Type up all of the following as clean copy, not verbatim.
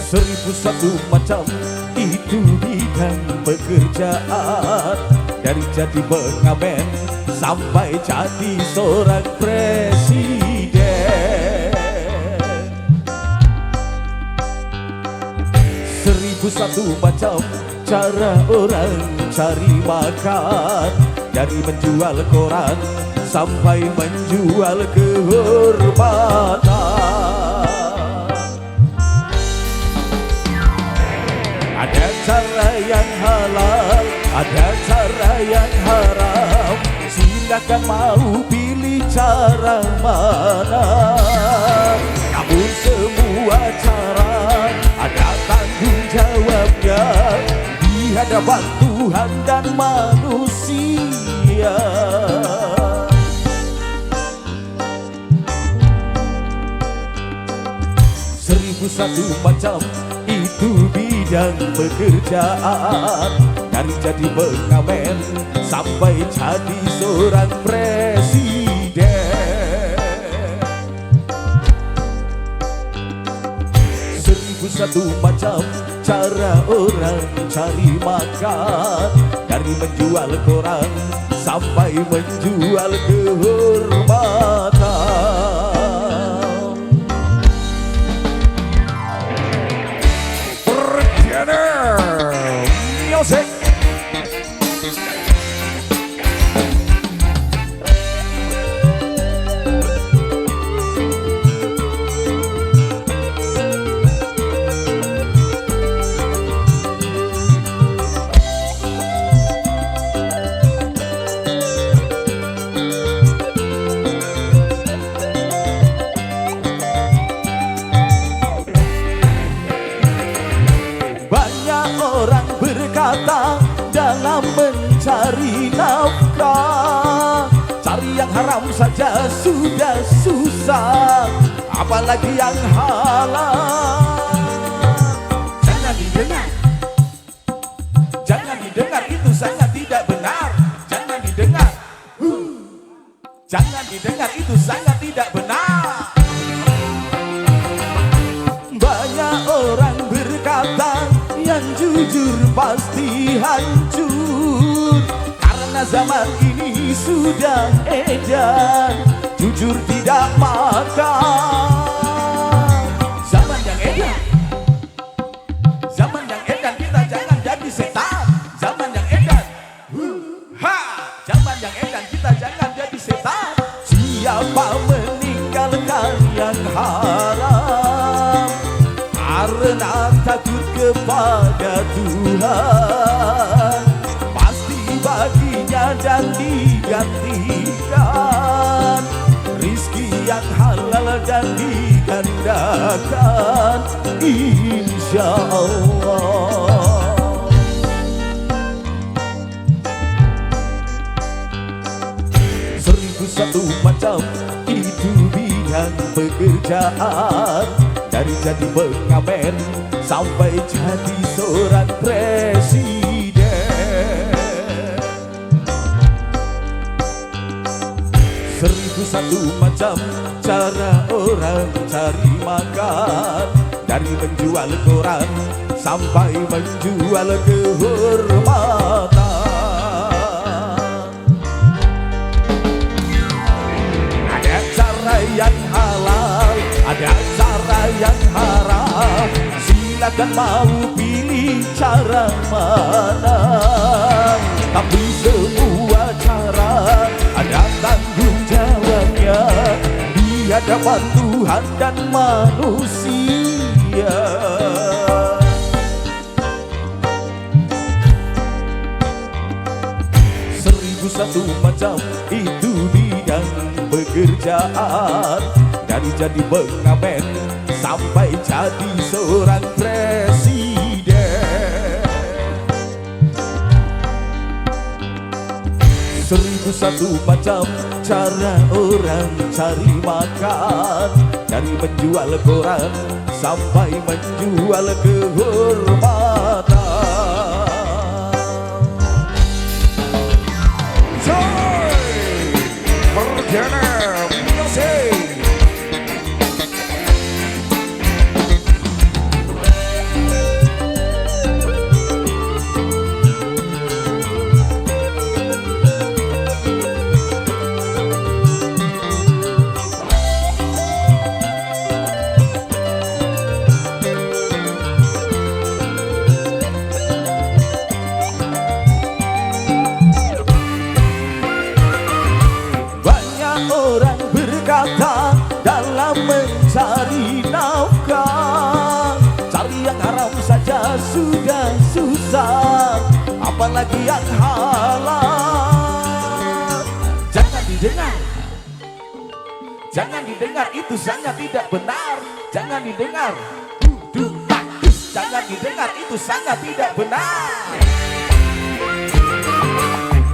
1001 macam itu bidang pekerjaan, dari jadi pengamen sampai jadi seorang presiden. 1001 macam cara orang cari makan, dari menjual koran sampai menjual kehormatan. Ada cara yang halal, ada cara yang haram. Silakan mau pilih cara mana. Namun semua cara ada tanggung jawabnya di hadapan Tuhan dan manusia. 1001 macam itu bidang pekerjaan, dari jadi pengamen sampai jadi seorang presiden. 1001 macam cara orang cari makan, dari menjual koran sampai menjual kehormatan. Music. Dalam mencari nafkah, cari yang haram saja sudah susah, apalagi yang halal. Jangan didengar, jangan didengar, itu sangat tidak benar. Jangan didengar, jangan didengar, itu sangat tidak benar. Banyak orang berkata yang jujur pasti hancur, karena zaman ini sudah edan jujur tidak makan. Zaman yang edan, zaman yang edan, kita jangan jadi setan. Zaman yang edan, zaman yang edan, kita jangan jadi setan. Siapa meninggalkan yang haram karena takut kepada Tuhan, pasti baginya dan digantikan rizki yang halal dan digandakan, insya Allah. 1001 macam itu bidang pekerjaan, dari jadi pengamen sampai jadi seorang presiden. 1001 macam cara orang cari makan, dari menjual koran sampai menjual kehormatan. Ada cara yang halal, ada cara yang haram. Silakan mau pilih cara mana. Tapi semua cara ada tanggung jawabnya di hadapan Tuhan dan manusia. 1001 macam itu bidang pekerjaan, dari jadi pengamen sampai jadi seorang presiden. 1001 macam cara orang cari makan, dari menjual koran sampai menjual kehormatan. berkata dalam mencari nafkah, cari yang haram saja sudah susah, apalagi yang halal. Jangan didengar, jangan didengar, itu sangat tidak benar. Jangan didengar, jangan didengar, itu sangat tidak benar.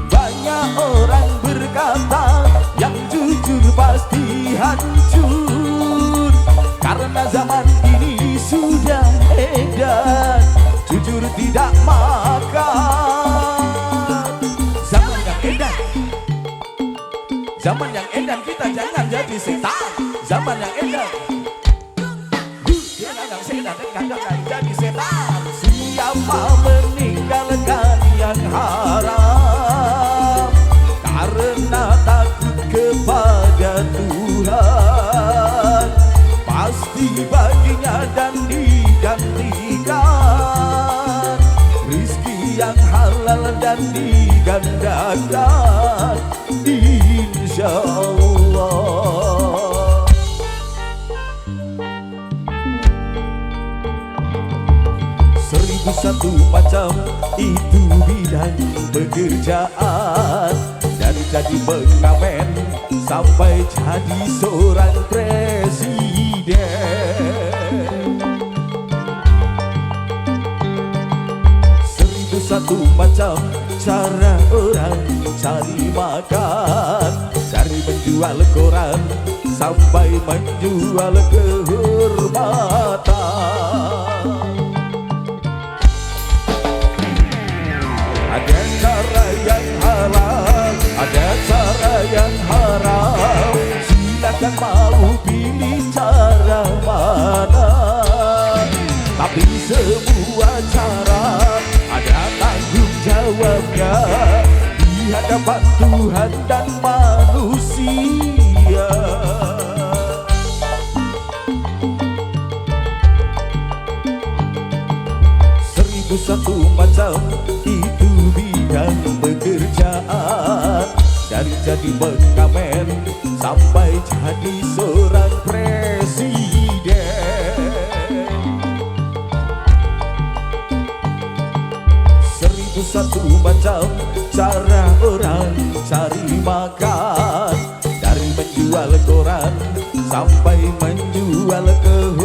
Banyak orang berkata yang jujur pasti hancur, karena zaman ini sudah edan jujur tidak makan. Zaman yang edan, zaman yang edan, kita jangan jadi setan. Zaman yang edan, jangan setan, jangan jadi setan. Siapa meninggalkan yang haram karena takut kepada Tuhan, pasti baginya dan digantikan rizki yang halal dan digandakan, insya Allah. Satu macam itu bidang pekerjaan, dari jadi pengamen sampai jadi seorang presiden. 1001 macam cara orang cari makan, dari menjual koran sampai menjual kehormatan. Ada cara yang halal, ada cara yang haram, silakan mau pilih cara mana. Tapi semua cara ada tanggung jawabnya di hadapan Tuhan dan manusia. Satu macam itu bidang pekerjaan, dari jadi pengamen sampai jadi seorang presiden. 1001 macam cara orang cari makan, dari menjual koran sampai menjual kehormatan.